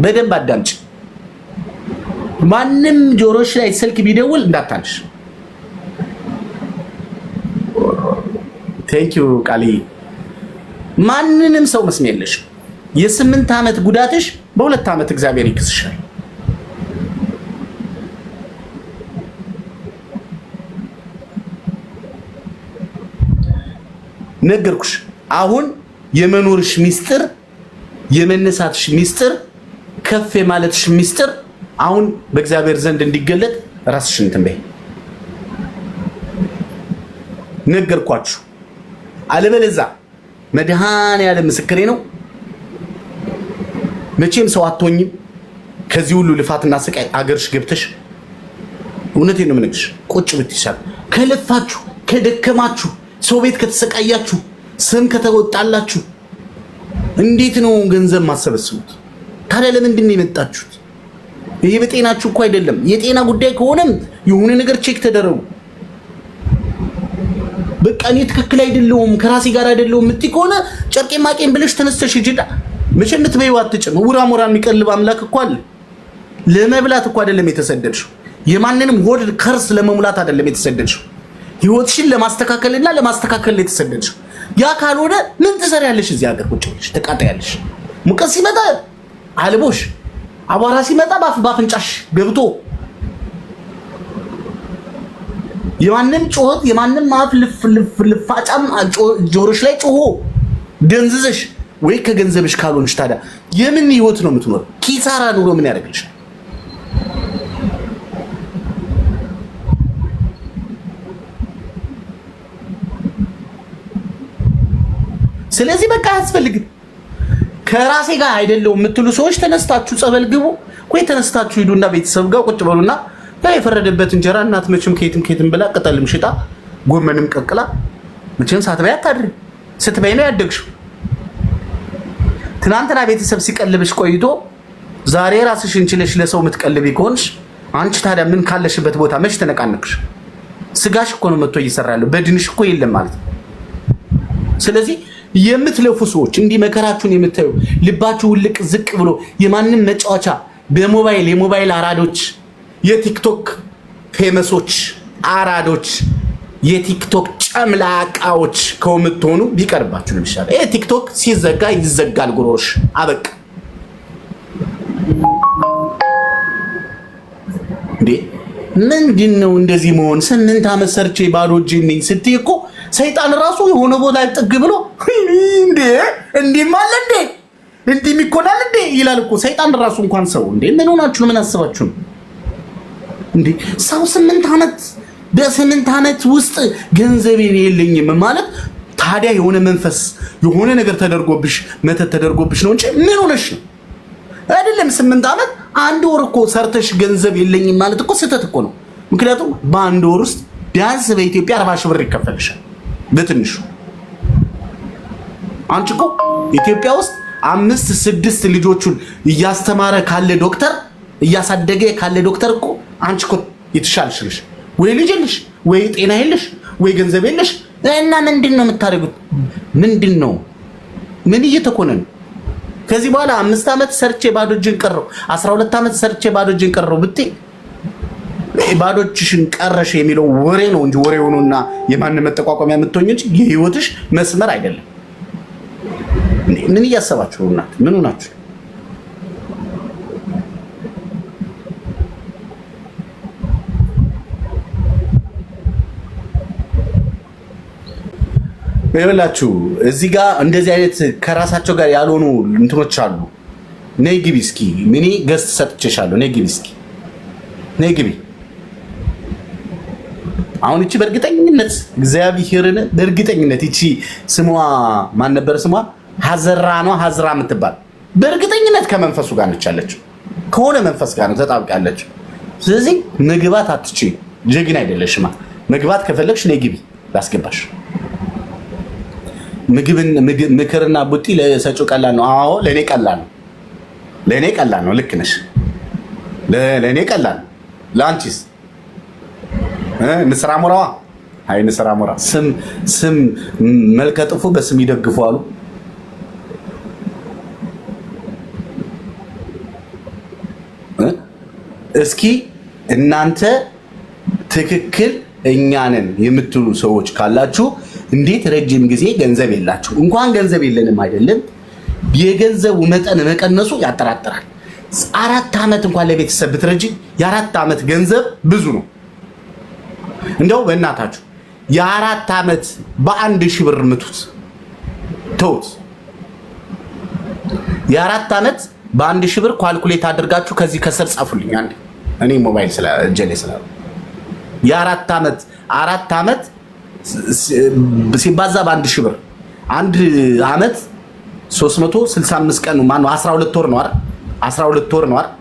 በደንብ አዳምጪ። ማንም ጆሮሽ ላይ ስልክ ቢደውል እንዳታንሽ። ቴንኪው ቃሊ። ማንንም ሰው መስሜ የለሽ። የ8 ዓመት ጉዳትሽ በ2 ዓመት እግዚአብሔር ይክስሻል። ነገርኩሽ። አሁን የመኖርሽ ሚስጥር፣ የመነሳትሽ ሚስጥር፣ ከፍ የማለትሽ ሚስጥር አሁን በእግዚአብሔር ዘንድ እንዲገለጥ ራስሽን ትንበይ። ነገርኳችሁ። አለበለዚያ መድኃኔዓለም ምስክሬ ነው፣ መቼም ሰው አትሆኝም። ከዚህ ሁሉ ልፋትና ስቃይ አገርሽ ገብተሽ እውነቴን ነው የምነግርሽ፣ ቁጭ ብትይሻል። ከለፋችሁ ከደከማችሁ ሰው ቤት ከተሰቃያችሁ ስም ከተወጣላችሁ እንዴት ነው ገንዘብ ማሰበስቡት? ታዲያ ለምንድን ነው የመጣችሁት? ይሄ በጤናችሁ እኮ አይደለም። የጤና ጉዳይ ከሆነም የሆነ ነገር ቼክ ተደረጉ። በቃ እኔ ትክክል አይደለሁም ከራሴ ጋር አይደለሁም እምትይ ከሆነ ጨርቄ ማቄን ብለሽ ተነስተሽ ሂጂዳ። መቼነት በይው አትጭም። ውራ የሚቀልብ አምላክ እኮ አለ። ለመብላት እኮ አይደለም የተሰደድሽው። የማንንም ሆድ ከርስ ለመሙላት አይደለም የተሰደድሽው። ህይወትሽን ለማስተካከልና ለማስተካከል የተሰደድሽው። ያ ካልሆነ ምን ትሰሪያለሽ? እዚህ ሀገር ቁጭ ብለሽ ተቃጣያለሽ። ሙቀት ሲመጣ አልቦሽ፣ አቧራ ሲመጣ ባፍንጫሽ ገብቶ የማንም ጮህት የማንም አፍ ልፋጫም ጆሮሽ ላይ ጮሆ ደንዝዘሽ ወይ ከገንዘብሽ ካልሆንሽ ታዲያ የምን ህይወት ነው የምትኖር? ኪሳራ ኑሮ ምን ያደርግልሻል? ስለዚህ በቃ አያስፈልግም። ከራሴ ጋር አይደለም የምትሉ ሰዎች ተነስታችሁ ጸበል ግቡ ወይ ተነስታችሁ ሂዱና ቤተሰብ ጋር ቁጭ በሉና የፈረደበት እንጀራ እናት መቼም ከየትም ብላ ቅጠልም ሽጣ ጎመንም ቀቅላ መቼም ሳትበይ አታድሪ። ስትበይ ነው ያደግሽው። ትናንትና ቤተሰብ ሲቀልብሽ ቆይቶ ዛሬ ራስሽን ችለሽ ለሰው የምትቀልቢ ከሆንሽ አንቺ ታዲያ ምን ካለሽበት ቦታ መች ተነቃነቅሽ? ስጋሽ እኮ ነው መጥቶ እየሰራለሁ በድንሽ እኮ የለም ማለት ነው። ስለዚህ የምትለፉ ሰዎች እንዲህ መከራችሁን የምታዩ ልባችሁ ውልቅ ዝቅ ብሎ የማንም መጫወቻ የሞባይል አራዶች፣ የቲክቶክ ፌመሶች አራዶች፣ የቲክቶክ ጨምላቃዎች ከመትሆኑ ቢቀርባችሁ ነው የሚሻለው። ይሄ ቲክቶክ ሲዘጋ ይዘጋል ጉሮሽ አበቃ። እንዴ ምንድነው እንደዚህ መሆን? 8 ዓመት ሰርቼ ባዶ እጄን ነኝ ስትይ እኮ ሰይጣን ራሱ የሆነ ቦታ ጥግ ብሎ እንዴ ማለ እንዴ የሚኮናል እንዴ ይላል እኮ ሰይጣን ራሱ። እንኳን ሰው እንዴ ምን ሆናችሁ ነው? ምን አስባችሁ ነው እንዴ? ሰው 8 ዓመት በ8 ዓመት ውስጥ ገንዘብ የለኝም ማለት ታዲያ የሆነ መንፈስ የሆነ ነገር ተደርጎብሽ መተት ተደርጎብሽ ነው እንጂ ምን ሆነሽ ነው? አይደለም 8 ዓመት 1 ወር እኮ ሰርተሽ ገንዘብ የለኝም ማለት እኮ ስህተት እኮ ነው። ምክንያቱም በ1 ወር ውስጥ ቢያንስ በኢትዮጵያ 40 ሺህ ብር ይከፈልሻል በትንሹ። አንቺ እኮ ኢትዮጵያ ውስጥ 5-6 ልጆቹን እያስተማረ ካለ ዶክተር እያሳደገ ካለ ዶክተር እኮ አንቺ እኮ የተሻልሽ ነሽ። ወይ ልጅ የለሽ፣ ወይ ጤና የለሽ፣ ወይ ገንዘብ የለሽ እና ምንድን ነው የምታደርጉት? ምንድን ነው ምን እየተኮነ ነው? ከዚህ በኋላ 5 ዓመት ሰርቼ ባዶ እጄን ቀረው 12 ዓመት ሰርቼ ባዶ እጄን ቀረው ብትይ ባዶችሽን ቀረሽ የሚለው ወሬ ነው እንጂ ወሬ ሆኖና የማን መጠቋቋሚያ የምትሆኝ እንጂ የህይወትሽ መስመር አይደለም። ምን እያሰባችሁ ነው? እናት ምን ሆናችሁ? ይኸውላችሁ እዚህ ጋር እንደዚህ አይነት ከራሳቸው ጋር ያልሆኑ እንትኖች አሉ። ነይ ግቢ እስኪ ሚኒ ገስት ሰጥቼሻለሁ። ነይ ግቢ እስኪ ነይ ግቢ። አሁን እቺ በእርግጠኝነት እግዚአብሔርን በእርግጠኝነት እቺ ስሟ ማን ነበር? ስሟ ሀዘራ ነው ሀዝራ የምትባል በእርግጠኝነት ከመንፈሱ ጋር ነች ያለችው። ከሆነ መንፈስ ጋር ነው ተጣብቃለች። ስለዚህ መግባት አትቺ ጀግና አይደለሽማ። መግባት ከፈለግሽ ነይ ግቢ ላስገባሽ። ምክርና ቡጢ ለሰጪው ቀላል ነው። አዎ ለኔ ቀላል ነው። ለኔ ቀላል ነው። ልክ ነሽ። ለኔ ቀላል ነው። ለአንቺስ ንስራ ሞራዋ አይ ንስራ ሞራ ስም መልከጥፉ በስም ይደግፉ አሉ። እስኪ እናንተ ትክክል እኛንን የምትሉ ሰዎች ካላችሁ እንዴት ረጅም ጊዜ ገንዘብ የላችሁ? እንኳን ገንዘብ የለንም አይደለም የገንዘቡ መጠን መቀነሱ ያጠራጥራል። 4 ዓመት እንኳን ለቤተሰብ ብትረጂ የ4 ዓመት ገንዘብ ብዙ ነው። እንደው በእናታችሁ የ4 ዓመት በ1000 ብር ምቱት ተውት። የ4 ዓመት በ1000 ብር ኳልኩሌት አድርጋችሁ ከዚህ ከስር ጻፉልኝ አንዴ። እኔ ሞባይል እጄ ላይ ስላለ የ4 ዓመት 4 ዓመት ሲባዛ በ1000 ብር 1 ዓመት 365 ቀን ነው። ማነው 12 ወር ነው አይደል? 12 ወር ነው አይደል?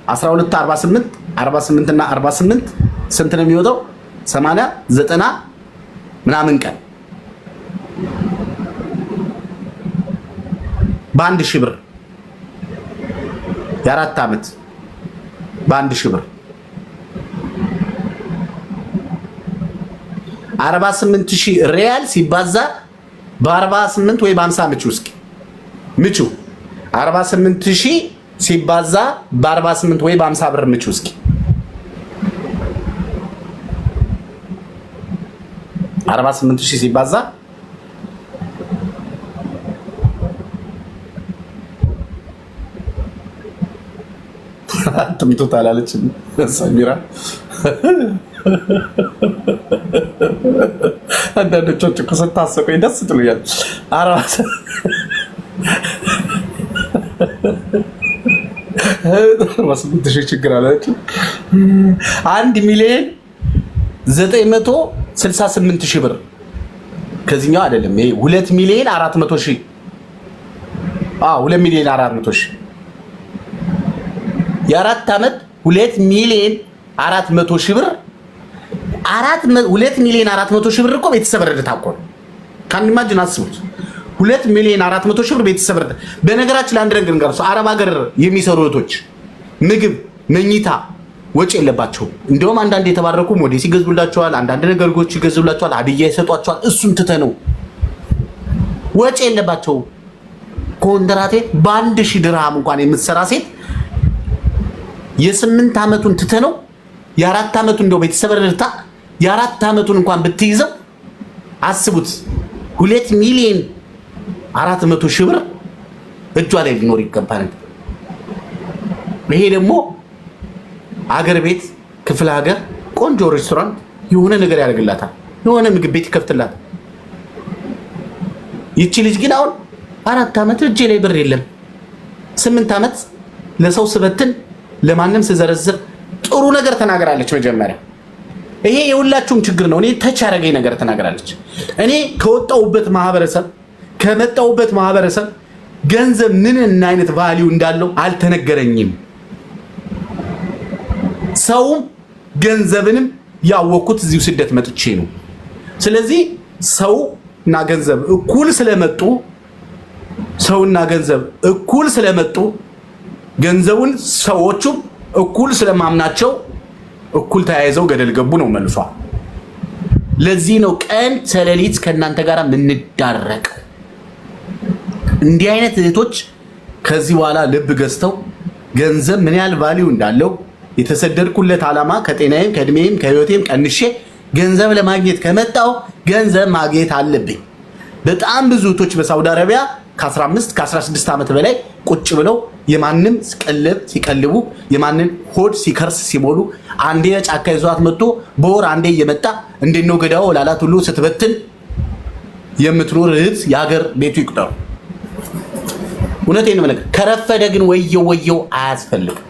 12 48 እና 48 ስንት ነው የሚወጣው? 80 90 ምናምን ቀን በ1000 ብር የ4 ዓመት በ1000 ብር 48000 ሪያል ሲባዛ በ48 ወይ በ50 ምቹ 48000 ሲባዛ በ48 ወይ በ50 ብር ምቹ እስኪ 48000 ሲባዛ ትምቱት አላለችም ሰሚራ። አንዳንዶቹ እኮ ስታሰቁኝ ደስ ትሉኛል። 48000 ችግር አላለችም። 1,968,000 ብር ከዚህኛው አይደለም። ይሄ 2,400,000 2,400,000 የ4 ዓመት 2,400,000 ብር 2,400,000 ብር እኮ ቤተሰብ ረድታ እኮ ነው። ካን ኢማጂን አስቡት። 2,400,000 ብር ቤተሰብ ረድታ። በነገራችን ላይ አንድ ነገር እንገርሱ። አረብ ሀገር የሚሰሩ እህቶች ምግብ፣ መኝታ ወጪ የለባቸውም። እንደውም አንዳንድ የተባረኩ ሞዴስ ይገዙላቸዋል፣ አንዳንድ ነገሮች ይገዙላቸዋል፣ ሀዲያ ይሰጧቸዋል። እሱን ትተነው ወጪ የለባቸውም። ኮንትራቴ በ1000 ድርሃም እንኳን የምትሰራ ሴት የ8 ዓመቱን ትተነው የ4 ዓመቱን እንደው ቤተሰብ ረድታ የ4 ዓመቱን እንኳን ብትይዘው አስቡት 2,400,000 ብር እጇ ላይ ሊኖር ይገባል። ይሄ ደግሞ አገር ቤት ክፍለ ሀገር ቆንጆ ሬስቶራንት የሆነ ነገር ያደርግላታል፣ የሆነ ምግብ ቤት ይከፍትላታል። ይቺ ልጅ ግን አሁን 4 ዓመት እጄ ላይ ብር የለም 8 ዓመት ለሰው ስበትን ለማንም ስዘረዝር ጥሩ ነገር ተናገራለች። መጀመሪያ ይሄ የሁላችሁም ችግር ነው። እኔ ተች ያደረገኝ ነገር ተናገራለች። እኔ ከመጣሁበት ማህበረሰብ ገንዘብ ምን አይነት ቫልዩ እንዳለው አልተነገረኝም። ሰውም ገንዘብንም ያወቅኩት እዚሁ ስደት መጥቼ ነው። ስለዚህ ሰውና ገንዘብ እኩል ስለመጡ ገንዘቡን ሰዎቹም እኩል ስለማምናቸው እኩል ተያይዘው ገደል ገቡ ነው መልሷ። ለዚህ ነው ቀን ተሌሊት ከእናንተ ጋር ምንዳረቅ። እንዲህ አይነት እህቶች ከዚህ በኋላ ልብ ገዝተው ገንዘብ ምን ያህል ቫልዩ እንዳለው የተሰደድኩለት ዓላማ ከጤናዬም ከእድሜዬም ከህይወቴም ቀንሼ ገንዘብ ለማግኘት ከመጣው ገንዘብ ማግኘት አለብኝ። በጣም ብዙ እህቶች በሳውዲ አረቢያ ከ15 ከ16 ዓመት በላይ ቁጭ ብለው የማንም ቀለብ ሲቀልቡ የማንን ሆድ ሲከርስ ሲሞሉ አንዴ ጫካ ይዟት መጥቶ በወር አንዴ እየመጣ እንዴት ነው ገዳው ላላት ሁሉ ስትበትን የምትኖር እህት የሀገር ቤቱ ይቁጠሩ። እውነቴን ነው የምነግርህ። ከረፈደ ግን ወየው አያስፈልግም።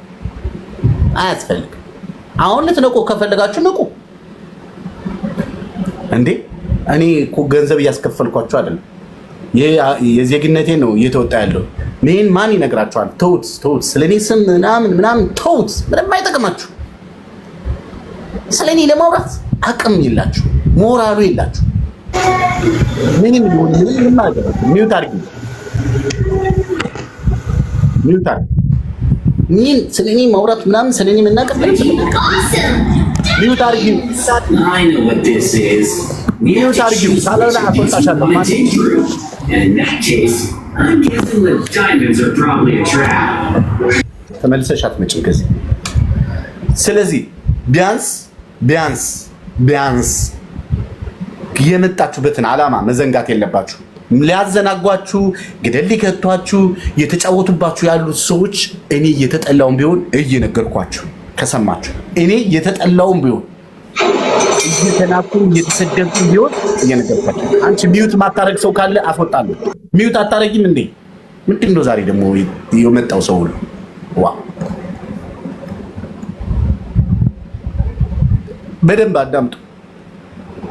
አሁን ልትነቁ ከፈለጋችሁ ንቁ እንዴ። እኔ እኮ ገንዘብ እያስከፈልኳቸው አይደለም፣ የዜግነቴ ነው እየተወጣ ያለው። ምን ማን ይነግራችኋል? ተውት። ስለኔ ስም ምናምን ተውት። ምንም አይጠቅማችሁ። ስለኔ ለማውራት አቅም የላችሁ፣ ሞራሉ የላችሁ። ምንም ማለት ሚውት አድርጊ። ምን ስለኔ ማውራት ምናምን ስለኔ መናቀፍ ሚውት አድርጊ። ሚውት አድርጊ። ሳላላ አቆጣሻለሁ ማለት ተመልሰሽ አትመጭም ከዚህ። ስለዚህ ቢያንስ የመጣችሁበትን ዓላማ መዘንጋት የለባችሁ። ሊያዘናጓችሁ ገደል ሊከቷችሁ የተጫወቱባችሁ ያሉት ሰዎች እኔ እየተጠላውን ቢሆን እየነገርኳችሁ ከሰማችሁ እኔ እየተጠላውን ቢሆን እየተናኩ እየተሰደብኩ ቢሆን እየነገርኳችሁ። አንቺ ሚዩት ማታረግ ሰው ካለ አስወጣለሁ። ሚዩት አታረጊም እንዴ? ምንድነው ዛሬ ደግሞ የመጣው ሰው ሁሉ? ዋ በደንብ አዳምጡ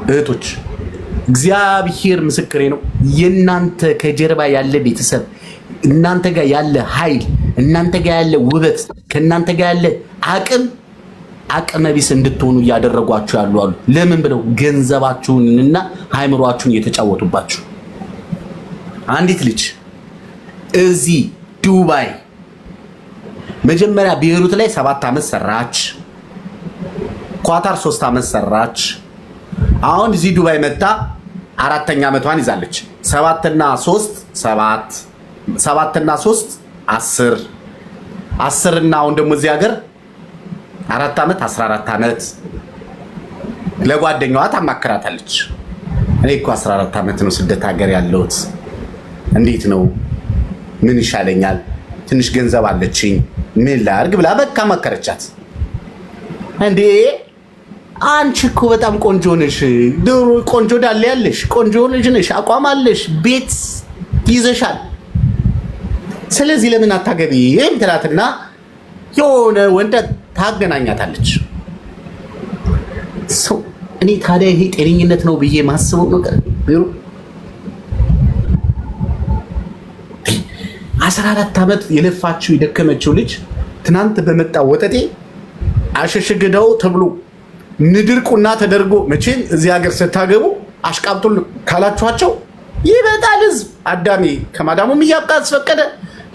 እህቶች። እግዚአብሔር ምስክሬ ነው። የእናንተ ከጀርባ ያለ ቤተሰብ፣ እናንተ ጋር ያለ ኃይል፣ እናንተ ጋር ያለ ውበት፣ ከእናንተ ጋር ያለ አቅመ ቢስ እንድትሆኑ እያደረጓችሁ ያሉ አሉ። ለምን ብለው? ገንዘባችሁንና ሃይምሯችሁን እየተጫወቱባችሁ። አንዲት ልጅ እዚህ ዱባይ መጀመሪያ ቤይሩት ላይ 7 ዓመት ሰራች፣ ኳታር 3 ዓመት ሰራች። አሁን እዚህ ዱባይ መጣ 4ኛ ዓመቷን ይዛለች። 7 እና 3 10 እና አሁን ደግሞ እዚህ ሀገር 4 ዓመት 14 ዓመት ለጓደኛዋ ታማክራታለች። እኔ እኮ 14 ዓመት ነው ስደት ሀገር ያለሁት፣ እንዴት ነው? ምን ይሻለኛል? ትንሽ ገንዘብ አለችኝ፣ ምን ላድርግ ብላ በቃ መከረቻት። እንዴ አንቺ እኮ በጣም ቆንጆ ነሽ፣ ድሮ ቆንጆ ዳለ ያለሽ ቆንጆ ልጅ ነሽ፣ አቋም አለሽ፣ ቤት ይዘሻል። ስለዚህ ለምን አታገቢ ትላትና የሆነ ወንድ ታገናኛታለች። እኔ ታዲያ ይሄ ጤነኝነት ነው ብዬ ማስበው ነገር ቢሩ 14 ዓመት የለፋችው የደከመችው ልጅ ትናንት በመጣ ወጠጤ አሸሸገዳው ተብሎ ንድርቁና ተደርጎ መቼም እዚህ ሀገር ስታገቡ አሽቃብጡን ካላችኋቸው ይመጣል ህዝብ። አዳሜ ከማዳሙም እያብቃ አስፈቀደ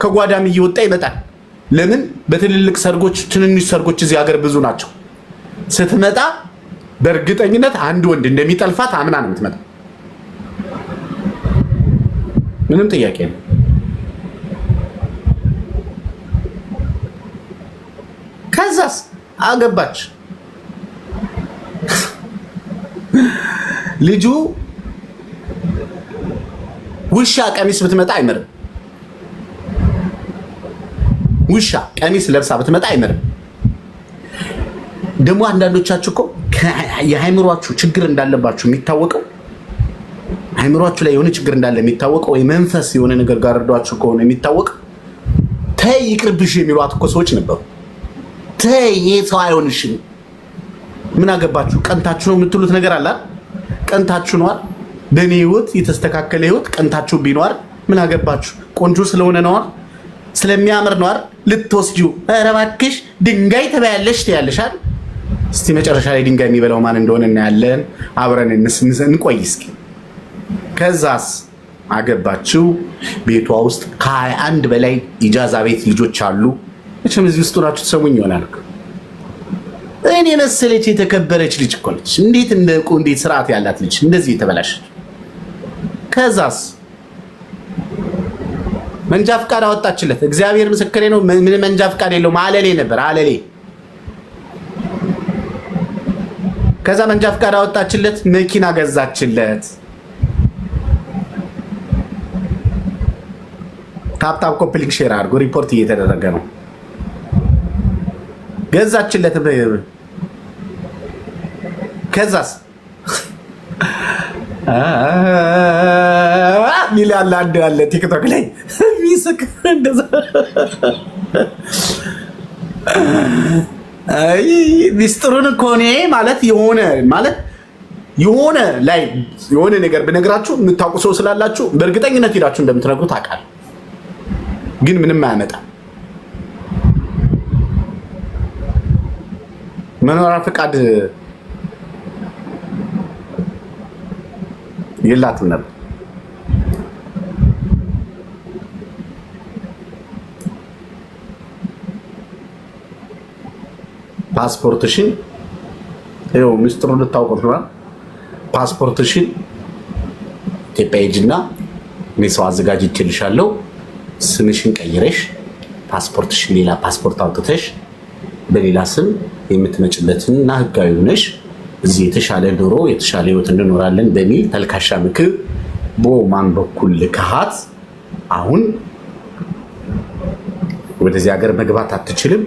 ከጓዳም እየወጣ ይመጣል። ለምን? በትልልቅ ሰርጎች፣ ትንንሽ ሰርጎች እዚህ ሀገር ብዙ ናቸው። ስትመጣ በእርግጠኝነት አንድ ወንድ እንደሚጠልፋት አምና ነው የምትመጣ። ምንም ጥያቄ ነው። ከዛስ አገባች። ልጁ ውሻ ቀሚስ ብትመጣ አይመርም። ውሻ ቀሚስ ለብሳ ብትመጣ አይመርም። ደግሞ አንዳንዶቻችሁ እኮ የሃይምሯችሁ ችግር እንዳለባችሁ የሚታወቀው ሃይምሯችሁ ላይ የሆነ ችግር እንዳለ የሚታወቀው ወይ መንፈስ የሆነ ነገር ጋር ረዷችሁ ከሆነ የሚታወቀው ተይ ይቅርብሽ የሚሏት እኮ ሰዎች ነበሩ። ተይ ይሄ ሰው አይሆንሽም፣ ምን አገባችሁ? ቀንታችሁ ነው የምትሉት ነገር አለ። ቀንታችሁ ነው በእኔ ህይወት የተስተካከለ ህይወት ቀንታችሁ ቢኖር ምን አገባችሁ? ቆንጆ ስለሆነ ነው፣ ስለሚያምር ነው ልትወስጂው። ኧረ እባክሽ ድንጋይ ተበያለሽ ትያለሻል። እስቲ መጨረሻ ላይ ድንጋይ የሚበላው ማን እንደሆነ እናያለን። አብረን እንቆይ እስኪ። ከዛስ አገባችሁ። ቤቷ ውስጥ ከ21 በላይ ኢጃዛ ቤት ልጆች አሉ። እችም እዚህ ውስጥ ናችሁ ተሰሙኝ ይሆናል። እኔ መሰለች የተከበረች ልጅ እኮ ነች። እንዴት እንደቆ እንዴት ስርዓት ያላት ልጅ እንደዚህ የተበላሽ። ከዛስ መንጃ ፍቃድ አወጣችለት። እግዚአብሔር ምስክሬ ነው። ምን መንጃ ፍቃድ የለውም፣ አለሌ ነበር አለሌ። ከዛ መንጃ ፍቃድ አወጣችለት፣ መኪና ገዛችለት። ታፕታፕ ኮፕሊንግ ሼር አድርጎ ሪፖርት እየተደረገ ነው። ገዛችለት። ከዛስ ሚላላ አለ ቲክቶክ ላይ ሚስክ እንደዛ አይ ሚስጥሩን እኮ እኔ ማለት የሆነ ላይ የሆነ ነገር ብነግራችሁ የምታውቁ ሰው ስላላችሁ በእርግጠኝነት ሄዳችሁ እንደምትነግሩት አውቃለሁ። ግን ምንም አያመጣም። መኖሪያ ፈቃድ የላትም ነበር። ፓስፖርትሽን ይኸው ሚስጥሩን ልታውቁት ነው። ፓስፖርትሽን ኢትዮጵያ ሂጂና እኔ ሰው አዘጋጅቼልሻለሁ። ስምሽን ቀይረሽ ፓስፖርትሽን ሌላ ፓስፖርት አውጥተሽ በሌላ ስም የምትመጭለትና ህጋዊ ሆነሽ እዚህ የተሻለ ዶሮ የተሻለ ህይወት እንኖራለን በሚል ተልካሻ ምክር በማን በኩል ልካሃት አሁን ወደዚህ ሀገር መግባት አትችልም።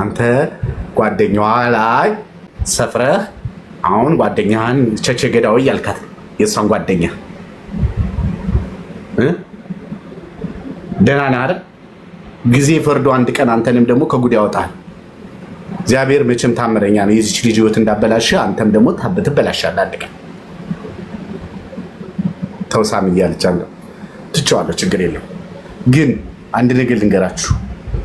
አንተ ጓደኛዋ ላይ ሰፍረህ አሁን ጓደኛህን ቸቸ ገዳው ያልካት የሷን ጓደኛ ደህና ነህ አይደል? ጊዜ ፈርዶ አንድ ቀን አንተንም ደግሞ ከጉድ ያወጣል። እግዚአብሔር መቼም ታምረኛ ነው። የዚች ልጅ ህይወት እንዳበላሽ አንተም ደግሞ ትበላሻለህ አንድ ቀን። ተውሳም እያለቻለሁ ትቼዋለሁ፣ ችግር የለው። ግን አንድ ነገር ልንገራችሁ፣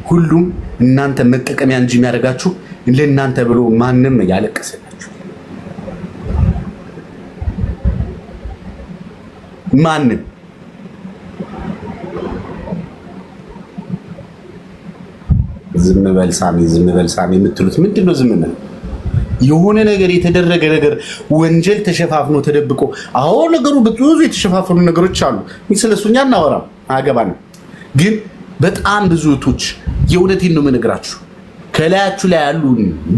ሁሉም እናንተ መጠቀሚያ እንጂ የሚያደርጋችሁ ለእናንተ ብሎ ማንም ያለቀሰላችሁ ማንም ዝም በል ሳሚ የምትሉት ምንድነው? ዝም በል የሆነ ነገር የተደረገ ነገር ወንጀል ተሸፋፍኖ ተደብቆ አዎ ነገሩ ብዙ የተሸፋፈኑ ነገሮች አሉ። ስለሱኛ እናወራም አያገባንም። ግን በጣም ብዙ እህቶች የእውነቴን ነው የምነግራችሁ ከላያችሁ ላይ ያሉ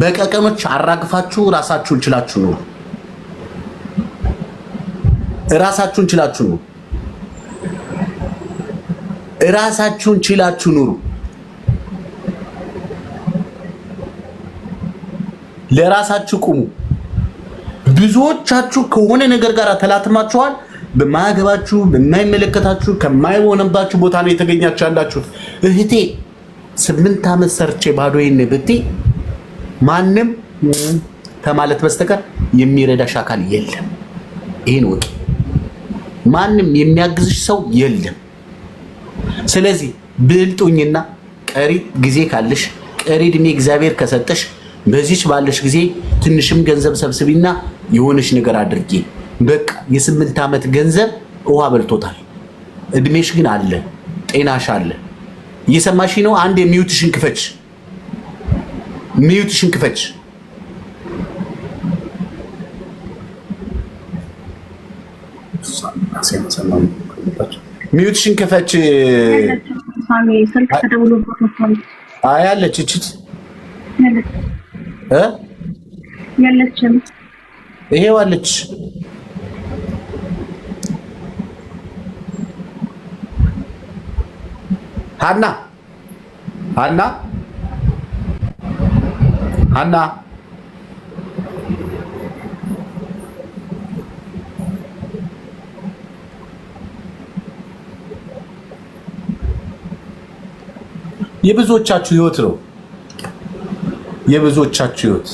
በቀቀኖች አራግፋችሁ ራሳችሁን ችላችሁ ነው ራሳችሁን ችላችሁ ኑሩ። ለራሳችሁ ቁሙ። ብዙዎቻችሁ ከሆነ ነገር ጋር ተላትማችኋል። በማያገባችሁ በማይመለከታችሁ ከማይሆንባችሁ ቦታ ነው የተገኛችሁ ያላችሁት። እህቴ 8 ዓመት ሰርቼ ባዶዬን ብትይ ማንም ከማለት በስተቀር የሚረዳሽ አካል የለም። ይሄን ወቂ። ማንም የሚያግዝሽ ሰው የለም። ስለዚህ ብልጡኝና ቀሪ ጊዜ ካለሽ ቀሪ እድሜ እግዚአብሔር ከሰጠሽ በዚች ባለሽ ጊዜ ትንሽም ገንዘብ ሰብስቢና የሆነሽ ነገር አድርጊ። በቃ የ8 ዓመት ገንዘብ ውሃ በልቶታል። እድሜሽ ግን አለ፣ ጤናሽ አለ። እየሰማሽ ነው? አንድ የሚዩትሽን ክፈች። ሚዩትሽን ክፈች። አያለች እችት የለችም። ይሄው አለች። ሀና የብዙዎቻችሁ ህይወት ነው። የብዙዎቻችሁ ህይወት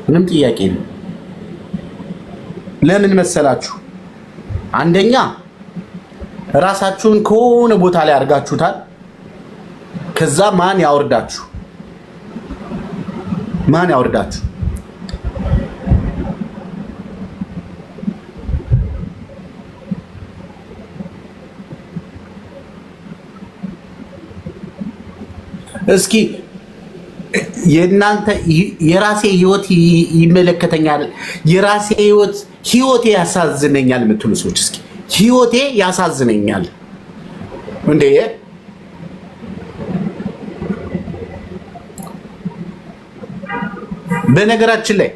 ምንም ጥያቄ ነው። ለምን መሰላችሁ? አንደኛ ራሳችሁን ከሆነ ቦታ ላይ አድርጋችሁታል። ከዛ ማን ያወርዳችሁ? እስኪ የናንተ የራሴ ህይወት ይመለከተኛል፣ የራሴ ህይወቴ ያሳዝነኛል የምትሉ ሰዎች እስኪ ህይወቴ ያሳዝነኛል እንዴ? በነገራችን ላይ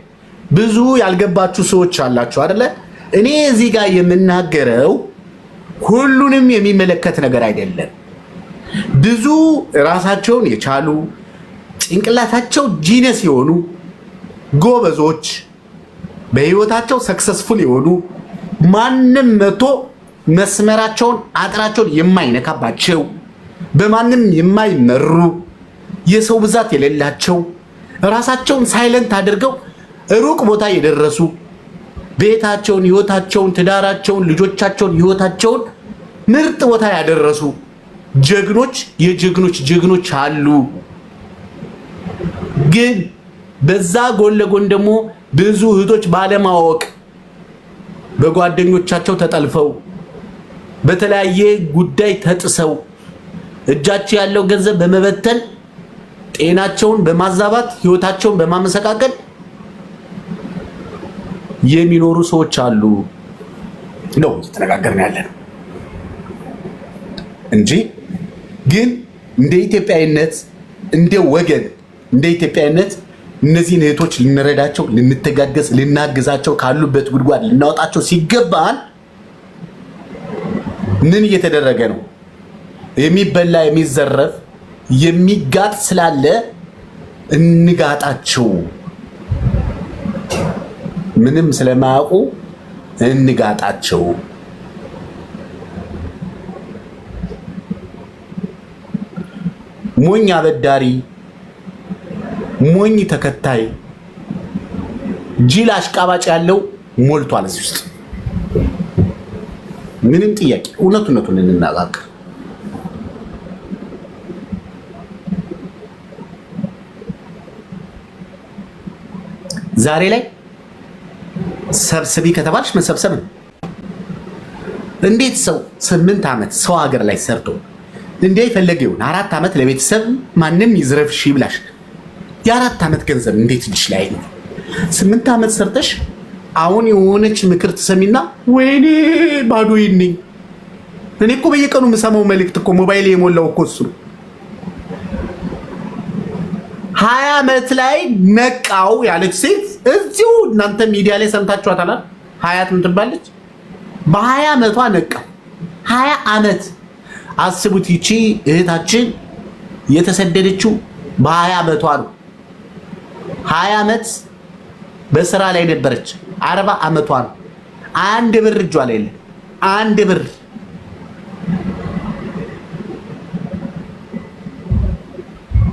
ብዙ ያልገባችሁ ሰዎች አላችሁ አይደለ? እኔ እዚህ ጋር የምናገረው ሁሉንም የሚመለከት ነገር አይደለም። ብዙ ራሳቸውን የቻሉ ጭንቅላታቸው ጂነስ የሆኑ ጎበዞች በህይወታቸው ሰክሰስፉል የሆኑ ማንም መቶ መስመራቸውን አጥራቸውን የማይነካባቸው በማንም የማይመሩ የሰው ብዛት የሌላቸው ራሳቸውን ሳይለንት አድርገው ሩቅ ቦታ የደረሱ ቤታቸውን፣ ህይወታቸውን፣ ትዳራቸውን፣ ልጆቻቸውን፣ ህይወታቸውን ምርጥ ቦታ ያደረሱ ጀግኖች የጀግኖች አሉ። ግን በዛ ጎን ለጎን ደግሞ ብዙ እህቶች ባለማወቅ በጓደኞቻቸው ተጠልፈው በተለያየ ጉዳይ ተጥሰው እጃቸው ያለው ገንዘብ በመበተን ጤናቸውን በማዛባት ህይወታቸውን በማመሰቃቀል የሚኖሩ ሰዎች አሉ ነው እየተነጋገርን ያለነው እንጂ ግን እንደ ኢትዮጵያዊነት እንደ ወገን እንደ ኢትዮጵያዊነት እነዚህን እህቶች ልንረዳቸው፣ ልንተጋገዝ፣ ልናግዛቸው ካሉበት ጉድጓድ ልናወጣቸው ሲገባን ምን እየተደረገ ነው? የሚበላ የሚዘረፍ የሚጋጥ ስላለ እንጋጣቸው። ምንም ስለማያውቁ እንጋጣቸው። ሞኝ አበዳሪ፣ ሞኝ ተከታይ፣ ጅል አሽቃባጭ ያለው ሞልቷል እዚህ ውስጥ። ምንም ጥያቄ እውነቱን እንናገር። ዛሬ ላይ ሰብስቢ ከተባልሽ መሰብሰብ ነው። እንዴት ሰው 8 ዓመት ሰው ሀገር ላይ ሰርቶ እንዴ የፈለገውን 4 ዓመት ለቤተሰብ ማንም ይዝረፍሽ ይብላሽ የ4 ዓመት ገንዘብ እንዴት ልጅ ላይ ነው? 8 ዓመት ሰርተሽ አሁን የሆነች ምክር ትሰሚና ወይኔ ባዶ ይነኝ። እኔ እኮ በየቀኑ የምሰማው መልእክት እኮ ሞባይል የሞላው እኮ እሱ 20 ዓመት ላይ ነቃው ያለች ሴት እዚሁ እናንተ ሚዲያ ላይ ሰምታችኋታል። ሀያት ምትባለች በ20 ዓመቷ ነቃው። 20 ዓመት አስቡት። ይቺ እህታችን የተሰደደችው በ20 ዓመቷ ነው። 20 ዓመት በስራ ላይ ነበረች። 40 ዓመቷ ነው። 1 ብር እጇ ላይ የለም። 1 ብር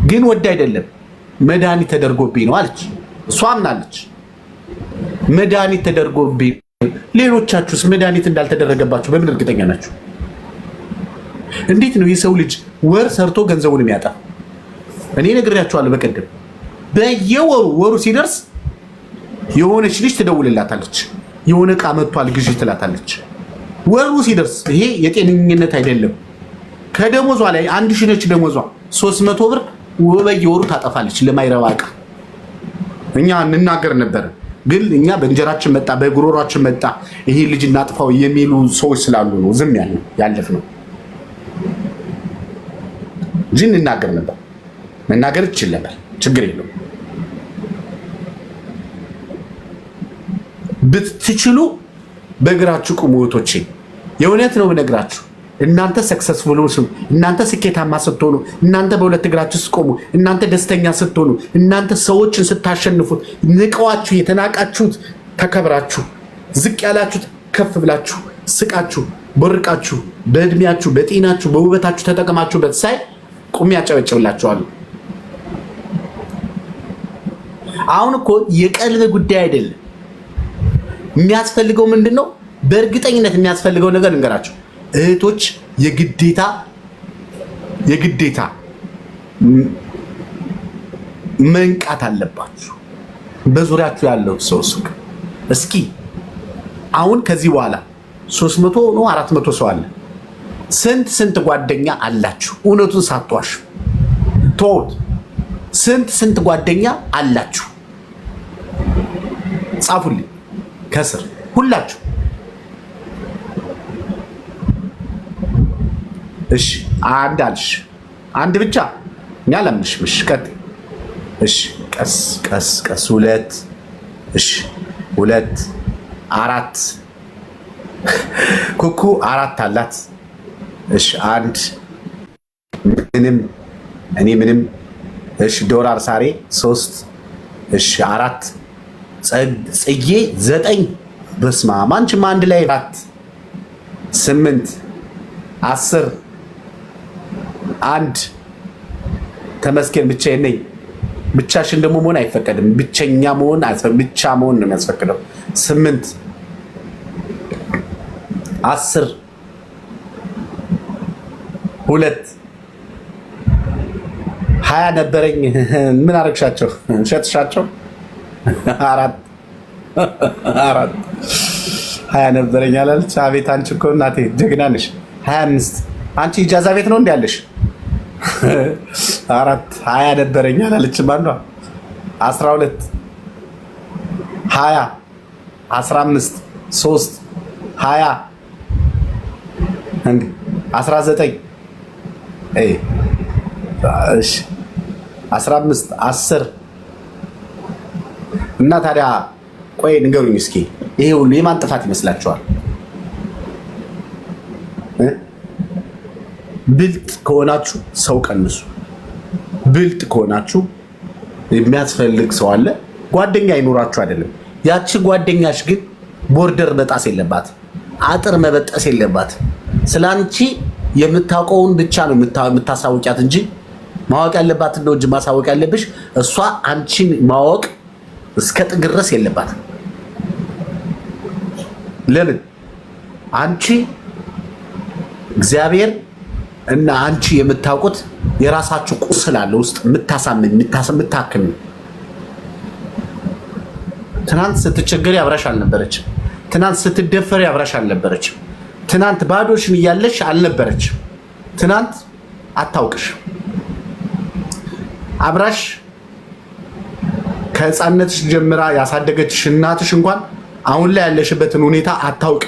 ግን ወድ አይደለም መድኃኒት ተደርጎብኝ ነው አለች። እሷ አምናለች። መድኃኒት ተደርጎብኝ። ሌሎቻችሁስ መድኃኒት እንዳልተደረገባችሁ በምን እርግጠኛ ናችሁ? እንዴት ነው የሰው ልጅ ወር ሰርቶ ገንዘቡን የሚያጣ? እኔ ነግሬያችኋለሁ በቀደም። ወሩ ሲደርስ የሆነች ልጅ ትደውልላታለች። የሆነ ዕቃ መጥቷል ግዢ ትላታለች። ወሩ ሲደርስ ይሄ የጤነኝነት አይደለም። ከደሞዟ ላይ 1000 ነች ደሞዟ 300 ብር በየወሩ ታጠፋለች ለማይረባ ዕቃ። እኛ እንናገር ነበር፣ ግን እኛ በእንጀራችን መጣ በጉሮሯችን መጣ ይሄ ልጅ እናጥፋው የሚሉ ሰዎች ስላሉ ነው ዝም ያለፍነው እንጂ እንናገር ነበር። መናገር ይችል ነበር፣ ችግር የለውም። ብትችሉ በእግራችሁ ቁሙ እህቶቼ። የእውነት ነው ብነግራችሁ እናንተ ሰክሰስፉል ሆኑ፣ እናንተ ስኬታማ ስትሆኑ፣ እናንተ በሁለት እግራችሁ ስትቆሙ፣ እናንተ ደስተኛ ስትሆኑ፣ እናንተ ሰዎችን ስታሸንፉት፣ ንቀዋችሁ የተናቃችሁት ተከብራችሁ፣ ዝቅ ያላችሁት ከፍ ብላችሁ፣ ስቃችሁ፣ ቦርቃችሁ፣ በእድሜያችሁ፣ በጤናችሁ፣ በውበታችሁ ተጠቅማችሁበት ሳይ ቁሚ ያጨበጭብላችኋለሁ። አሁን እኮ የቀልብ ጉዳይ አይደለም የሚያስፈልገው። ምንድነው በእርግጠኝነት የሚያስፈልገው ነገር እንገራችሁ እህቶች፣ የግዴታ መንቃት አለባችሁ። በዙሪያችሁ ያለው ሰው እስኪ አሁን ከዚህ በኋላ 300 ነው 400 ሰው አለ። ስንት ጓደኛ አላችሁ? እውነቱን ሳትዋሹ ተውት። ስንት ጓደኛ አላችሁ? ጻፉልኝ ከስር ሁላችሁ። እሺ አንድ አልሽ፣ አንድ ብቻ እኛ ለምንሽ ቀጥ። እሺ ቀስ 2። እሺ 2 4 ኩኩ 4 አላት። እሺ 1 ምንም። እሺ ዶራር ሳሬ 3። እሺ 4 ጽጌ 9። በስመ አብ አንቺማ አንድ ላይ 4 8 10 1 ተመስገን። ብቻዬን ነኝ። ብቻሽን ደግሞ መሆን አይፈቀድም። ብቸኛ መሆን ብቻ መሆን ነው የሚያስፈቅደው። 8 10 2 20 ነበረኝ። ምን አረግሻቸው? ሸጥሻቸው? 4 20 ነበረኝ አላለች። አቤት አንቺ እኮ እናቴ ጀግና ነሽ። 25 አንቺ ኢጃዛ ቤት ነው እንዴ ያለሽ? 20 ነበረኝ አላለችም አንዷ። 12 20 15 3 20 እንዴ 19 እሺ 15 10 እና ታዲያ ቆይ ንገሩኝ እስኪ ይሄ ሁሉ የማን ጥፋት ይመስላችኋል? ብልጥ ከሆናችሁ ሰው ቀንሱ። ብልጥ ከሆናችሁ የሚያስፈልግ ሰው አለ። ጓደኛ አይኖራችሁ አይደለም። ያቺ ጓደኛሽ ግን ቦርደር መጣስ የለባት፣ አጥር መበጠስ የለባት። ስላንቺ የምታውቀውን ብቻ ነው የምታሳውቂያት እንጂ ማወቅ ያለባትን ነው እንጂ ማሳወቅ ያለብሽ እሷ አንቺን ማወቅ እስከ ጥግ ድረስ የለባት። ለምን አንቺ እግዚአብሔር እና አንቺ የምታውቁት የራሳችሁ ቁስል አለ ውስጥ የምታክም። ትናንት ስትቸገሪ አብራሽ አልነበረችም። ትናንት ስትደፈሪ አብራሽ አልነበረችም። ትናንት ባዶሽን እያለሽ አልነበረችም። ትናንት አታውቅሽ። አብራሽ ከህፃንነትሽ ጀምራ ያሳደገችሽ እናትሽ እንኳን አሁን ላይ ያለሽበትን ሁኔታ አታውቅ።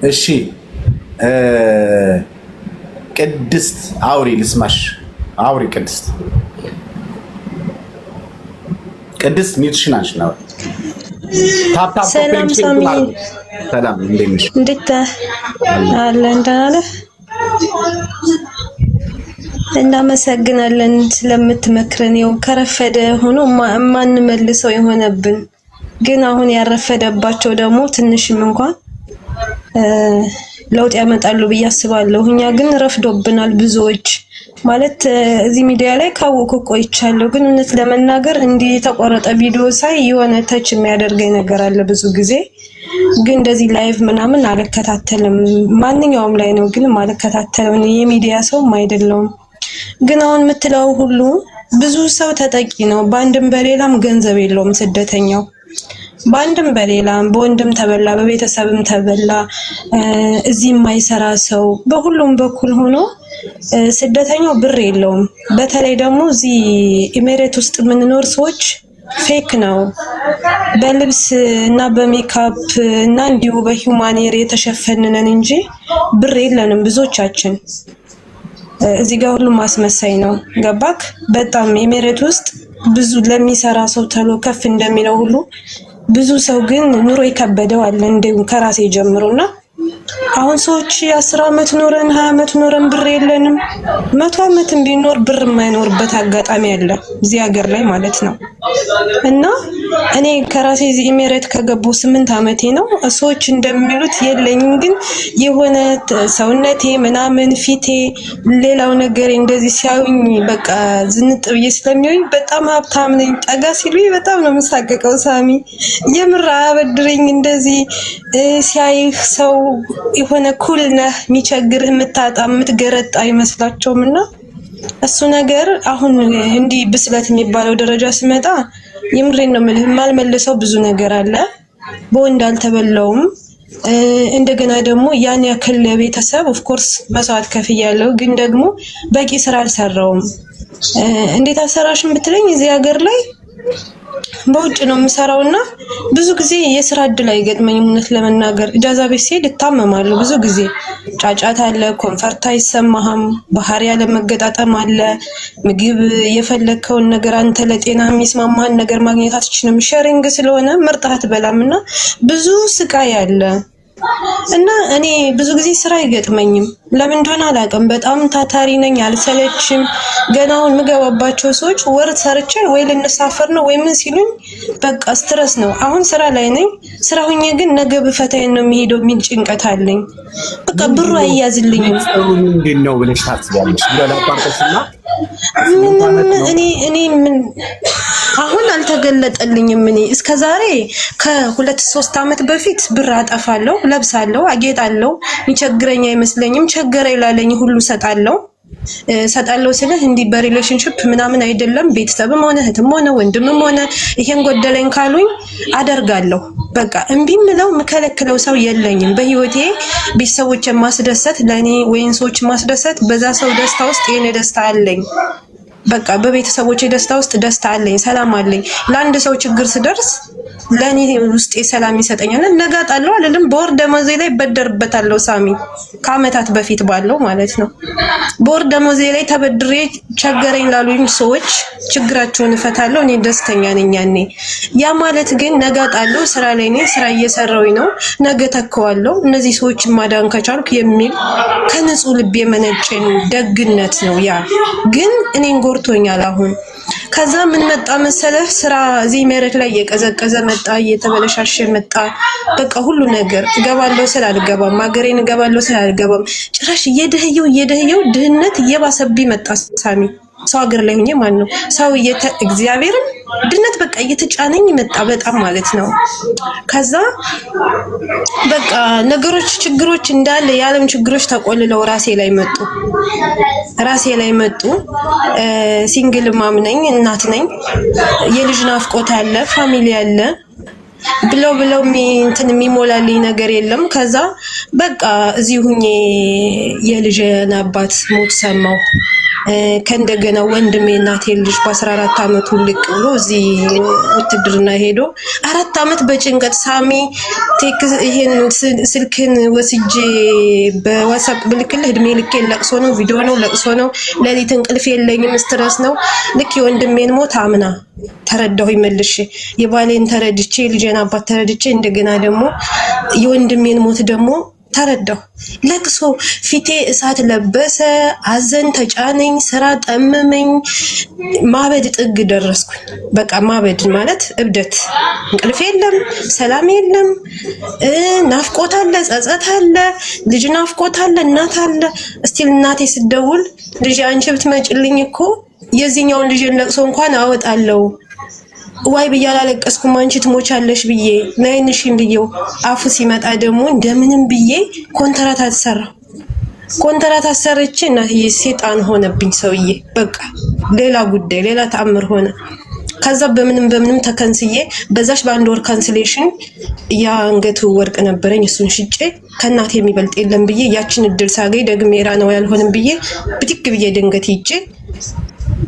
እሺ ቅድስት አውሪ ልስማሽ። አውሪ ቅድስት ኒውትሪሽን አንቺ ነው። ሰላም ሳሚ፣ ሰላም እንዴት ነሽ? እንዴት አለ እንደናለ። እናመሰግናለን ስለምትመክረን። ያው ከረፈደ ሆኖ ማንመልሰው የሆነብን ግን አሁን ያረፈደባቸው ደግሞ ትንሽም እንኳን ለውጥ ያመጣሉ ብዬ አስባለሁ። እኛ ግን ረፍዶብናል ብዙዎች ማለት እዚህ ሚዲያ ላይ ካወኩ ቆይቻለሁ። ግን እውነት ለመናገር እንዲህ የተቆረጠ ቪዲዮ ሳይ የሆነ ተች የሚያደርገኝ ነገር አለ ብዙ ጊዜ። ግን እንደዚህ ላይቭ ምናምን አልከታተልም። ማንኛውም ላይ ነው ግን አልከታተልም። የሚዲያ ሰውም አይደለሁም። ግን አሁን የምትለው ሁሉ ብዙ ሰው ተጠቂ ነው። በአንድም በሌላም ገንዘብ የለውም ስደተኛው። በአንድም በሌላም በወንድም ተበላ፣ በቤተሰብም ተበላ። እዚህ የማይሰራ ሰው በሁሉም በኩል ሆኖ ስደተኛው ብር የለውም። በተለይ ደግሞ እዚህ ኢሜሬት ውስጥ የምንኖር ሰዎች ፌክ ነው። በልብስ እና በሜካፕ እና እንዲሁ በሂውማኔር የተሸፈንነን እንጂ ብር የለንም ብዙዎቻችን። እዚህ ጋር ሁሉም ማስመሳይ ነው። ገባክ? በጣም ኢሜሬት ውስጥ ብዙ ለሚሰራ ሰው ተሎ ከፍ እንደሚለው ሁሉ ብዙ ሰው ግን ኑሮ ይከበደው አለ እንደው ከራሴ ጀምሮና አሁን ሰዎች 10 አመት ኖረን 20 አመት ኖረን ብር የለንም። 100 አመትም ቢኖር ብር የማይኖርበት አጋጣሚ አለ እዚህ ሀገር ላይ ማለት ነው። እና እኔ ከራሴ እዚህ ኢሜሬት ከገባሁ 8 አመቴ ነው። ሰዎች እንደሚሉት የለኝም፣ ግን የሆነ ሰውነቴ ምናምን ፊቴ ሌላው ነገር እንደዚህ ሲያዩኝ በቃ ዝንጥ ብዬ ስለሚሆኝ በጣም ሀብታም ነኝ። ጠጋ ሲሉኝ በጣም ነው የምሳቀቀው። ሳሚ የምር አበድረኝ እንደዚህ ሲያይህ ሰው የሆነ ኩል ነህ፣ የሚቸግርህ የምታጣ የምትገረጣ አይመስላቸውም። እና እሱ ነገር አሁን እንዲህ ብስለት የሚባለው ደረጃ ስመጣ የምሬን ነው የምልህ የማልመልሰው ብዙ ነገር አለ። በወንድ አልተበላውም። እንደገና ደግሞ ያን ያክል ቤተሰብ ኦፍ ኮርስ መስዋዕት ከፍያለሁ፣ ግን ደግሞ በቂ ስራ አልሰራውም። እንዴት አሰራሽም ብትለኝ እዚህ ሀገር ላይ በውጭ ነው የምሰራውና ብዙ ጊዜ የስራ እድል አይገጥመኝም። እውነት ለመናገር እጃዛ ቤት ሲሄድ እታመማለሁ። ብዙ ጊዜ ጫጫታ አለ፣ ኮንፈርት አይሰማህም፣ ባህሪ ያለ መገጣጠም አለ። ምግብ የፈለከውን ነገር አንተ ለጤና የሚስማማህን ነገር ማግኘት አትችልም። ሼሪንግ ስለሆነ መርጠህ አትበላምና ብዙ ስቃይ አለ። እና እኔ ብዙ ጊዜ ስራ አይገጥመኝም። ለምን እንደሆነ አላውቅም። በጣም ታታሪ ነኝ፣ አልሰለችም። ገና አሁን የምገባባቸው ሰዎች ወር ሰርቼ ወይ ልንሳፈር ነው ወይ ምን ሲሉኝ በቃ ስትረስ ነው። አሁን ስራ ላይ ነኝ። ስራ ሁኜ ግን ነገ ብፈታዬን ነው የሚሄደው የሚል ጭንቀት አለኝ። በቃ ብሩ አይያዝልኝም። ምንድን ነው ብለሽ ታስቢያለሽ? እኔ ምን አሁን አልተገለጠልኝም። እኔ እስከዛሬ ከ2-3 አመት በፊት ብር አጠፋለሁ፣ ለብሳለሁ፣ አጌጣለሁ፣ የሚቸግረኝ አይመስለኝም። ቸገረ ይላለኝ ሁሉ ሰጣለሁ ስልህ እንዲህ በሪሌሽንሺፕ ምናምን አይደለም። ቤተሰብም ሆነ እህትም ሆነ ወንድምም ሆነ ይሄን ጎደለኝ ካሉኝ አደርጋለሁ። በቃ እምቢ ምለው ምከለክለው ሰው የለኝም በህይወቴ። ቤተሰቦች ማስደሰት ለኔ ወይን ሰዎች ማስደሰት በዛ ሰው ደስታ ውስጥ የኔ ደስታ አለኝ። በቃ በቤተሰቦቼ ደስታ ውስጥ ደስታ አለኝ፣ ሰላም አለኝ። ለአንድ ሰው ችግር ስደርስ ለኔ ውስጤ ሰላም ይሰጠኛል። ነጋጣለሁ አይደለም በወር ደመወዜ ላይ በደርበታለሁ ሳሚ ከአመታት በፊት ባለው ማለት ነው። በወር ደመወዜ ላይ ተበድሬ ቸገረኝ ላሉኝ ሰዎች ችግራቸውን እፈታለሁ። እኔ ደስተኛ ነኝ ያኔ። ያ ማለት ግን ነጋጣለሁ ስራ ላይ ነኝ፣ ስራ እየሰራሁኝ ነው፣ ነገ ተከዋለሁ እነዚህ ሰዎች ማዳን ከቻልኩ የሚል ከንጹህ ልብ የመነጨ ደግነት ነው። ያ ግን እኔን ጎርቶኛል አሁን። ከዛ ምን መጣ መሰለህ ስራ እዚህ መሬት ላይ እየቀዘቀዘ መጣ፣ እየተበለሻሸ መጣ። በቃ ሁሉ ነገር እገባለሁ ስል አልገባም፣ ሀገሬን እገባለሁ ስል አልገባም። ጭራሽ እየደህየው ድህነት እየባሰብኝ መጣ ሳሚ። ሰው ሀገር ላይ ሆኜ ማለት ነው ሰው እግዚአብሔርን ድህነት በቃ እየተጫነኝ መጣ በጣም ማለት ነው። ከዛ በቃ ነገሮች ችግሮች እንዳለ የዓለም ችግሮች ተቆልለው ራሴ ላይ መጡ። ሲንግል ማም ነኝ፣ እናት ነኝ፣ የልጅ ናፍቆት አለ፣ ፋሚሊ አለ ብለው እንትን የሚሞላልኝ ነገር የለም። ከዛ በቃ እዚህ ሁኜ የልጅን አባት ሞት ሰማው። ከእንደገና ወንድሜ እናቴ ልጅ በ14 አመቱ ልቅ ብሎ እዚህ ውትድርና ሄዶ 4 አመት በጭንቀት ሳሚ ይሄን ስልክን ወስጄ በዋትስአፕ ብልክልህ እድሜ ልኬን ለቅሶ ነው፣ ቪዲዮ ነው፣ ለቅሶ ነው። ለሊት እንቅልፍ የለኝም፣ ስትረስ ነው። ልክ የወንድሜን ሞት አምና ተረዳሁ መልሼ የባሌን ተረድቼ ልጄን አባት ተረድቼ እንደገና ደግሞ የወንድሜን ሞት ደግሞ ተረዳሁ። ለቅሶ ፊቴ እሳት ለበሰ፣ አዘን ተጫነኝ፣ ስራ ጠመመኝ፣ ማበድ ጥግ ደረስኩኝ። በቃ ማበድ ማለት እብደት። እንቅልፍ የለም፣ ሰላም የለም፣ ናፍቆት አለ፣ ጸጸት አለ፣ ልጅ ናፍቆት አለ፣ እናት አለ። እስቲል እናቴ ስደውል ልጅ አንቺ ብትመጭልኝ እኮ የዚህኛውን ልጅን ለቅሶ እንኳን አወጣለሁ ዋይ ብዬ አላለቀስኩም አንቺ ትሞቻለሽ ብዬ ናይንሽን ብዬው አፉ ሲመጣ ደግሞ እንደምንም ብዬ ኮንትራት አሰርቼ እናትዬ ሴጣን ሆነብኝ ሰውዬ። በቃ ሌላ ጉዳይ ሌላ ተአምር ሆነ። ከዛ በምንም ተከንስዬ በዛሽ በአንድ ወር ካንስሌሽን የአንገቱ ወርቅ ነበረኝ እሱን ሽጬ ከእናቴ የሚበልጥ የለም ብዬ ያችን እድል ሳገኝ ደግሜ ራ ነው ያልሆንም ብዬ ብድግ ብዬ ድንገት ሂጄ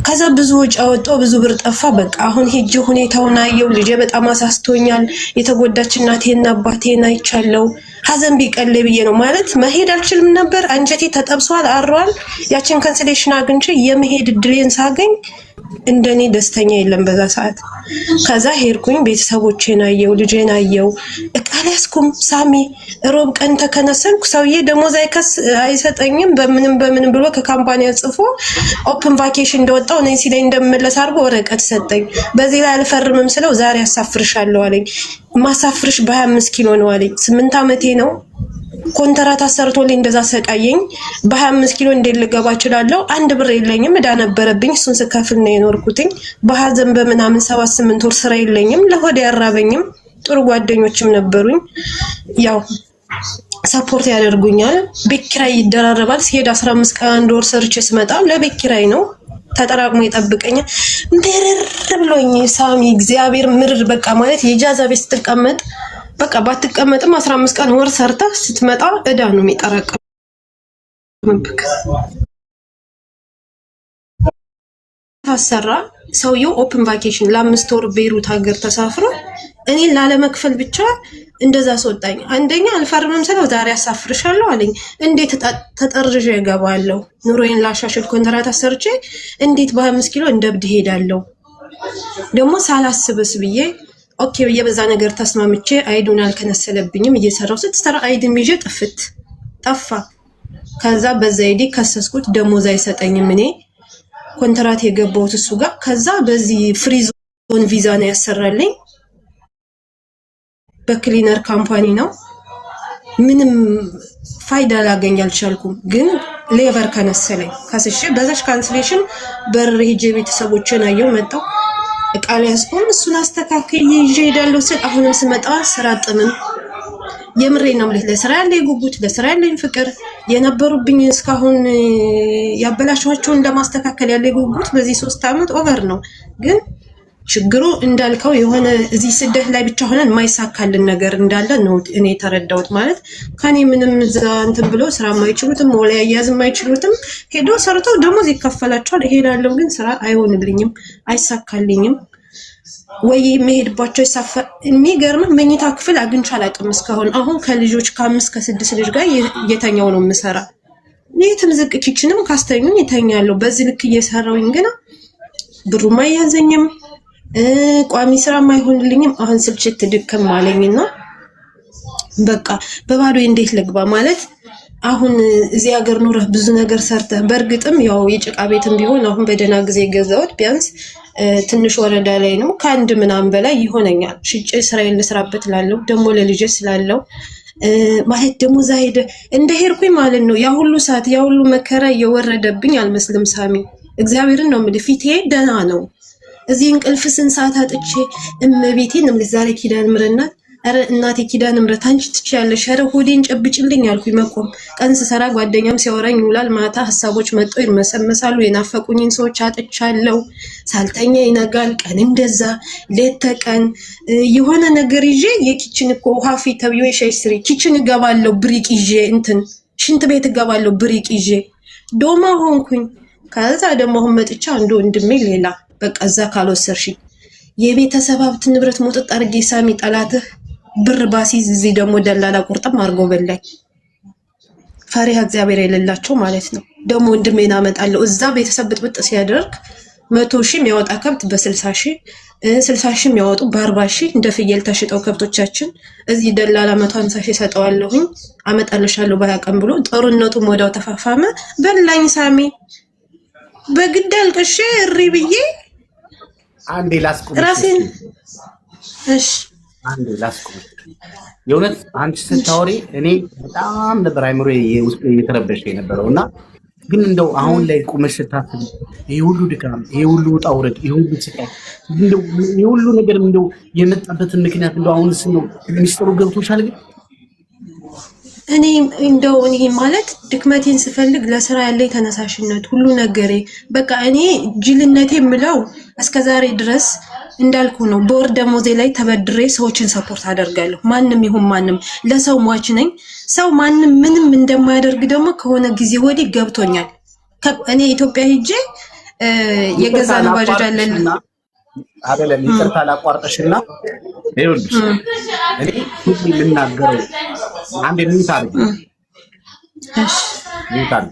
ከዛ ብዙ ወጪ አወጣው፣ ብዙ ብር ጠፋ። በቃ አሁን ሄጄ ሁኔታውን አየው። ልጄ በጣም አሳስቶኛል። የተጎዳች እናቴና አባቴን አይቻለው። ሀዘን ቢቀለይ ብዬ ነው ማለት መሄድ አልችልም ነበር። አንጀቴ ተጠብሷል፣ አሯል። ያችን ካንስሌሽን አግኝቼ የመሄድ እድሌን ሳገኝ እንደኔ ደስተኛ የለም በዛ ሰዓት። ከዛ ሄድኩኝ፣ ቤተሰቦቼን አየው፣ ልጄን አየው። እቃ አልያዝኩም ሳሚ። ሮብ ቀን ተከነሰንኩ። ሰውዬ ደሞዝ አይሰጠኝም በምንም ብሎ ከካምፓኒ ጽፎ ኦፕን ቫኬሽን እንደወጣው ነኝ ሲለኝ እንደምመለስ አድርጎ ወረቀት ሰጠኝ። በዚህ ላይ አልፈርምም ስለው ዛሬ አሳፍርሻለሁ አለኝ። ማሳፍርሽ በ25 ኪሎ ነው አለኝ። 8 አመቴ ነው። ኮንትራት አሰርቶልኝ እንደዛ ሰቃየኝ። በ25 ኪሎ እንዴት ልገባ እችላለሁ? አንድ ብር የለኝም፣ እዳ ነበረብኝ። እሱን ስከፍል ነው የኖርኩትኝ። በሀዘን በምናምን 7-8 ወር ስራ የለኝም፣ ለሆዴ ያራበኝም። ጥሩ ጓደኞችም ነበሩኝ፣ ያው ሰፖርት ያደርጉኛል። ቤት ኪራይ ይደራረባል። ሲሄድ 15 ቀን አንድ ወር ሰርቼ ስመጣ ለቤት ኪራይ ነው ተጠራቅሞ ይጠብቀኛል። ምርር ብሎኝ ሳሚ እግዚአብሔር ምርር በቃ ማለት የጃዛ ቤት ስትቀመጥ በቃ ባትቀመጥም 15 ቀን ወር ሰርታ ስትመጣ እዳ ነው የሚጠራቀምብክ። ታሰራ ሰውየው ኦፕን ቫኬሽን ለ5 ወር ቤይሩት ሀገር ተሳፍሮ እኔ ላለመክፈል ብቻ እንደዛ አስወጣኝ። አንደኛ አልፈርምም ስለው ዛሬ አሳፍርሻለሁ አለኝ። እንዴት ተጠርዤ እገባለሁ? ኑሮዬን ላሻሽል ኮንትራት አሰርቼ እንዴት በ25 ኪሎ እንደብድ ሄዳለሁ? ደግሞ ሳላስብስ ብዬ ኦኬ ብዬ በዛ ነገር ተስማምቼ አይዱን አልከነሰለብኝም። እየሰራው ስትሰራ አይድም ይዤ ጠፋ። ከዛ በዛ አይዲ ከሰስኩት። ደሞዝ አይሰጠኝም። እኔ ኮንትራት የገባሁት እሱ ጋር። ከዛ በዚህ ፍሪ ዞን ቪዛ ነው ያሰራልኝ። በክሊነር ካምፓኒ ነው። ምንም ፋይዳ ላገኝ አልቻልኩም። ግን ሌቨር ከነሰለኝ ከስሽ በዛሽ ካንስሌሽን በር ሄጄ ቤተሰቦችን አየው መጣው እቃል ያስቆም እሱን አስተካክዬ ይዤ ሄዳለሁ ስል አሁንም ስመጣ ስራ ጥምም የምሬን ነው ማለት ለስራ ያለኝ ጉጉት ለስራ ያለኝ ፍቅር የነበሩብኝ እስካሁን ያበላሽዋቸውን ለማስተካከል ያለኝ ጉጉት በዚህ 3 አመት ኦቨር ነው። ግን ችግሩ እንዳልከው የሆነ እዚህ ስደት ላይ ብቻ ሆነን የማይሳካልን ነገር እንዳለ ነው እኔ ተረዳሁት። ማለት ከኔ ምንም እንትን ብሎ ስራ የማይችሉትም ወላ ያያዝ የማይችሉትም ሄዶ ሰርተው ደሞዝ ይከፈላቸዋል። እሄዳለሁ ግን ስራ አይሆንልኝም፣ አይሳካልኝም። ወይ መሄድባቸው ይሳፈር። የሚገርም መኝታ ክፍል አግኝቼ አላውቅም እስካሁን። አሁን ከልጆች ከ5 ከ6 ልጅ ጋር እየተኛው ነው የምሰራ። የትም ዝቅ ኪችንም ካስተኙኝ ይተኛለሁ። በዚህ ልክ እየሰራውኝ ግን ብሩም አያዘኝም፣ ቋሚ ስራም አይሆንልኝም። አሁን ስልችት ድክም አለኝና በቃ በባዶ እንዴት ልግባ ማለት አሁን እዚህ ሀገር ኑረህ ብዙ ነገር ሰርተህ በእርግጥም ያው የጭቃ ቤትም ቢሆን አሁን በደና ጊዜ ገዛሁት ቢያንስ ትንሽ ወረዳ ላይ ነው ከአንድ ምናምን በላይ ይሆነኛል። ሽጬ ስራዬን ልስራበት ላለው ደግሞ ለልጄ ስላለው ማለት ደግሞ ዛይደ እንደ ሄርኩኝ ማለት ነው። ያ ሁሉ ሰዓት ያ ሁሉ መከራ እየወረደብኝ አልመስልም ሳሚ። እግዚአብሔርን ነው የምልህ ፊቴ ደህና ነው። እዚህ እንቅልፍ ስንት ሰዓት አጥቼ እመቤቴን ነው ዛሬ ኪዳነ ምሕረት አረ እናቴ ኪዳነ ምሕረት አንቺ ትችያለሽ፣ አረ ሆዴን ጨብጭልኝ አልኩኝ። መቆም ቀን ስሰራ ጓደኛም ሲያወራኝ ይውላል። ማታ ሀሳቦች መጥተው ይመሰመሳሉ። የናፈቁኝን ሰዎች አጥቻለሁ። ሳልተኛ ይነጋል። ቀን እንደዛ ሌት ተቀን የሆነ ነገር ይዤ የኪችን እኮ ሀፊ ተብዮ የሻይ ስሪ ኪችን እገባለሁ ብሪቅ ይዤ እንትን ሽንት ቤት እገባለሁ ብሪቅ ይዤ ዶማ ሆንኩኝ። ከዛ ደግሞ አሁን መጥቻ አንዱ ወንድሜ ሌላ በቃ እዛ ካልወሰርሽኝ የቤተሰብ ሀብት ንብረት ሙጥጥ አድርጌ ሳሚ ጠላትህ ብር ባሲዝ እዚህ ደግሞ ደላላ ቁርጥም አድርጎ በላይ ፈሪሃ እግዚአብሔር የሌላቸው ማለት ነው። ደግሞ ወንድሜን አመጣለሁ እዛ ቤተሰብ ብጥብጥ ሲያደርግ 100,000 የሚያወጣ ከብት በ60,000 60,000 የሚያወጡ በ40,000 እንደ ፍየል ተሽጠው ከብቶቻችን እዚህ ደላላ 150,000 ሰጠዋለሁኝ አመጣልሻለሁ ባያቀም ብሎ ጦርነቱም ወዳው ተፋፋመ በላኝ ሳሚ። በግድ አልቅሼ እሪ ብዬ አንዴ ላስቆም ራሴን እሺ አንዴ ላስቆም። የእውነት አንቺ ስታወሪ እኔ በጣም ነበር አይምሮዬ ውስጥ እየተረበሸ የነበረውና ግን እንደው አሁን ላይ ቁመሽ ስታስቢ ይሄ ሁሉ ድካም፣ ይሄ ሁሉ ውጣ ውረድ፣ ይሄ ሁሉ ስቃይ፣ እንደው ይሄ ሁሉ ነገር እንደው የመጣበትን ምክንያት እንደው አሁንስ ነው ሚስጥሩ ገብቶሻል? ግን እኔ እንደው እኔ ማለት ድክመቴን ስፈልግ ለስራ ያለኝ ተነሳሽነት ሁሉ ነገሬ በቃ እኔ ጅልነቴ የምለው እስከዛሬ ድረስ እንዳልኩ ነው። በወር ደሞዜ ላይ ተበድሬ ሰዎችን ሰፖርት አደርጋለሁ። ማንም ይሁን ማንም ለሰው ሟች ነኝ። ሰው ማንም ምንም እንደማያደርግ ደግሞ ከሆነ ጊዜ ወዲህ ገብቶኛል። እኔ ኢትዮጵያ ሄጄ የገዛ ነው ባጃጅ አለን አይደለም። ይቅርታ ላቋርጥሽና ይኸውልሽ እኔ ሁሉ የምናገረው አንድ ምን ታርግ እሺ ምን ታርግ